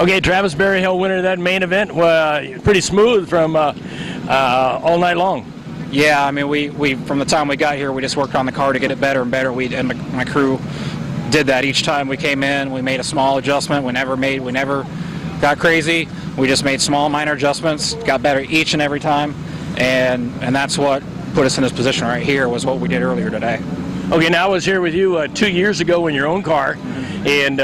Okay, Travis Berryhill, winner of that main event. Pretty smooth from all night long. Yeah, I mean, we from the time we got here, we just worked on the car to get it better and better. And my crew did that each time we came in. We made a small adjustment. We never got crazy. We just made small, minor adjustments. Got better each and every time, and that's what put us in this position right here. Was what we did earlier today. Okay, now I was here with you 2 years ago in your own car, and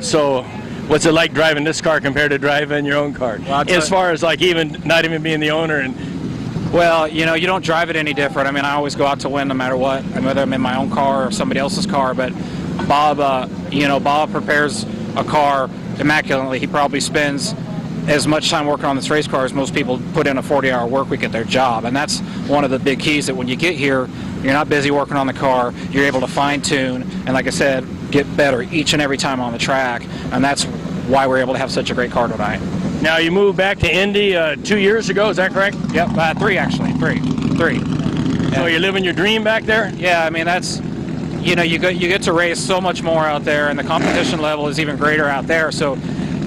so what's it like driving this car compared to driving your own car? Well, as far as like not even being the owner and. Well, you don't drive it any different. I mean, I always go out to win no matter what, whether I'm in my own car or somebody else's car. But Bob, Bob prepares a car immaculately. He probably spends as much time working on this race car as most people put in a 40-hour work week at their job. And that's one of the big keys, that when you get here, you're not busy working on the car. You're able to fine-tune and, like I said, get better each and every time on the track. And that's why we're able to have such a great car tonight. Now, you moved back to Indy 2 years ago, is that correct? Yep, three actually, three. So you're living your dream back there? Yeah, I mean, that's, you get to race so much more out there, and the competition level is even greater out there. So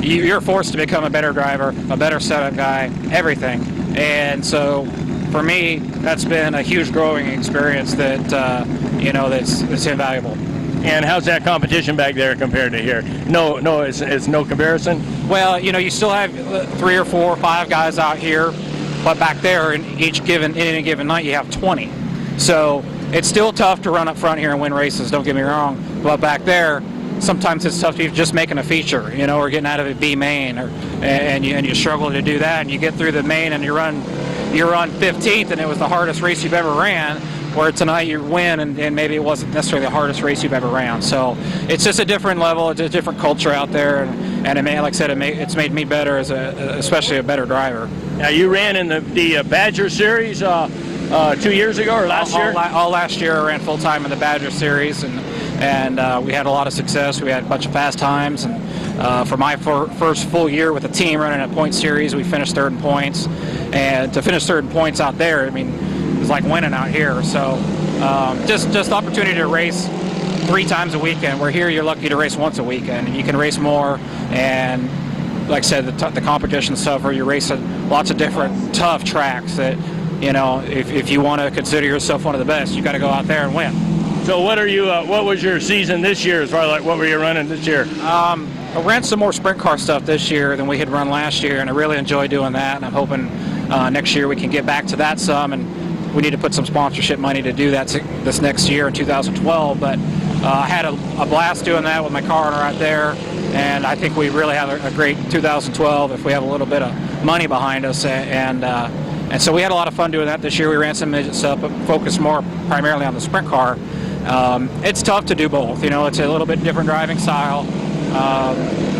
you're forced to become a better driver, a better setup guy, everything. And so for me, that's been a huge growing experience that, that's invaluable. And how's that competition back there compared to here? No, it's no comparison? Well, you still have 3 or 4 or 5 guys out here, but back there in any given night you have 20. So it's still tough to run up front here and win races, don't get me wrong. But back there, sometimes it's tough to just making a feature, or getting out of a B main, and you struggle to do that, and you get through the main and you run 15th, and it was the hardest race you've ever ran. Where tonight you win, and maybe it wasn't necessarily the hardest race you've ever ran. So it's just a different level, it's a different culture out there, and like I said, it's made me better especially a better driver. Now, you ran in the Badger Series 2 years ago or last year? All last year I ran full time in the Badger Series, and we had a lot of success. We had a bunch of fast times, and for my first full year with the team running a point series, we finished third in points. And to finish third in points out there, I mean, it's like winning out here. So just the opportunity to race 3 times a weekend. We're here, you're lucky to race once a weekend, and you can race more. And like I said, the competition's tougher. You race lots of different tough tracks that, if you want to consider yourself one of the best, you got to go out there and win. So what was your season this year, as far as what were you running this year? I ran some more sprint car stuff this year than we had run last year, and I really enjoyed doing that, and I'm hoping next year we can get back to that some, and we need to put some sponsorship money to do that this next year in 2012. But I had a blast doing that with my car owner right there, and I think we really have a great 2012 if we have a little bit of money behind us. And so we had a lot of fun doing that this year. We ran some midget stuff, but focused more primarily on the sprint car. It's tough to do both. It's a little bit different driving style,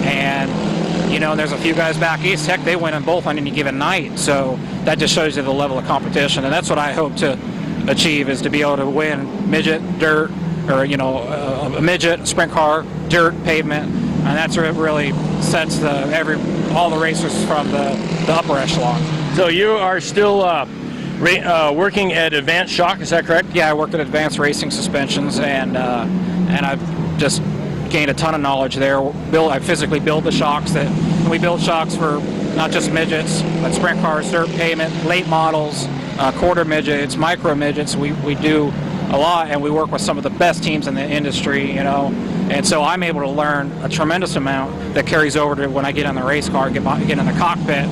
and there's a few guys back east. Heck, they win in both on any given night. So that just shows you the level of competition, and that's what I hope to achieve, is to be able to win midget, dirt, or a midget, sprint car, dirt, pavement, and that's what really sets all the racers from the upper echelon. So you are still working at Advanced Shock, is that correct? Yeah, I work at Advanced Racing Suspensions, and I've just gained a ton of knowledge there. I physically build the shocks we build shocks for not just midgets, but sprint cars, dirt, pavement, late models, quarter midgets, micro midgets. We do a lot, and we work with some of the best teams in the industry, and so I'm able to learn a tremendous amount that carries over to when I get in the race car, get in the cockpit,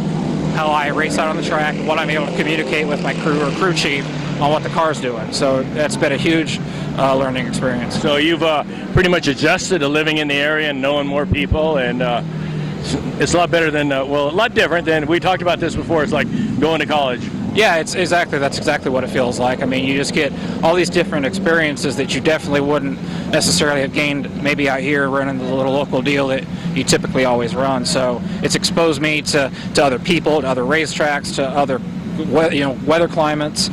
how I race out on the track, what I'm able to communicate with my crew or crew chief on what the car's doing. So that's been a huge learning experience. So you've pretty much adjusted to living in the area and knowing more people, and it's a lot better than, a lot different than, we talked about this before, it's like going to college. Yeah, that's exactly what it feels like. I mean, you just get all these different experiences that you definitely wouldn't necessarily have gained maybe out here running the little local deal that you typically always run. So it's exposed me to other people, to other racetracks, to other weather climates.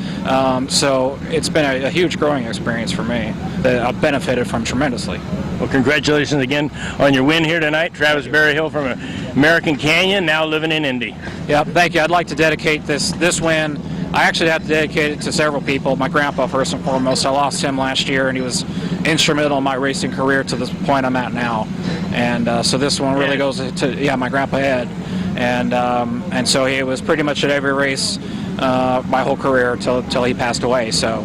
So it's been a huge growing experience for me that I've benefited from tremendously. Well, congratulations again on your win here tonight. Travis Berryhill from American Canyon, now living in Indy. Yeah, thank you. I'd like to dedicate this win I actually have to dedicate it to several people. My grandpa, first and foremost. I lost him last year, and he was instrumental in my racing career to the point I'm at now. And so this one really goes to my grandpa Ed, and so he was pretty much at every race my whole career till he passed away. So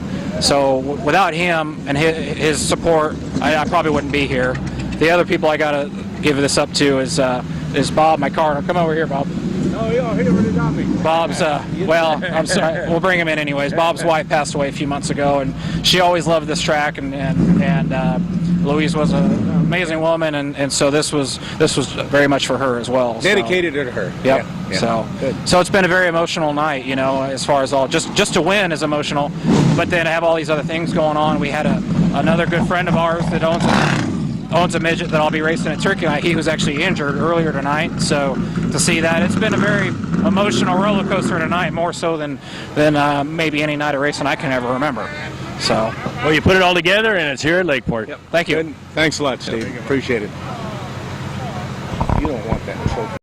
without him and his support, I probably wouldn't be here. The other people I gotta give this up to is Bob, my car. Come over here, Bob. Oh, yeah, he already got me. Bob's, well, I'm sorry. We'll bring him in anyways. Bob's wife passed away a few months ago, and she always loved this track, and Louise was an amazing woman, and so this was very much for her as well. Dedicated to her. Yep. Yeah. So it's been a very emotional night, as far as all just to win is emotional, but then to have all these other things going on. We had another good friend of ours that owns a midget that I'll be racing at Turkey Night. He was actually injured earlier tonight, so to see that, it's been a very emotional roller coaster tonight, more so than maybe any night of racing I can ever remember. So, well, you put it all together, and it's here at Lakeport. Yep. Thank you. Good. Thanks a lot, Steve. Appreciate it. You don't want that trophy.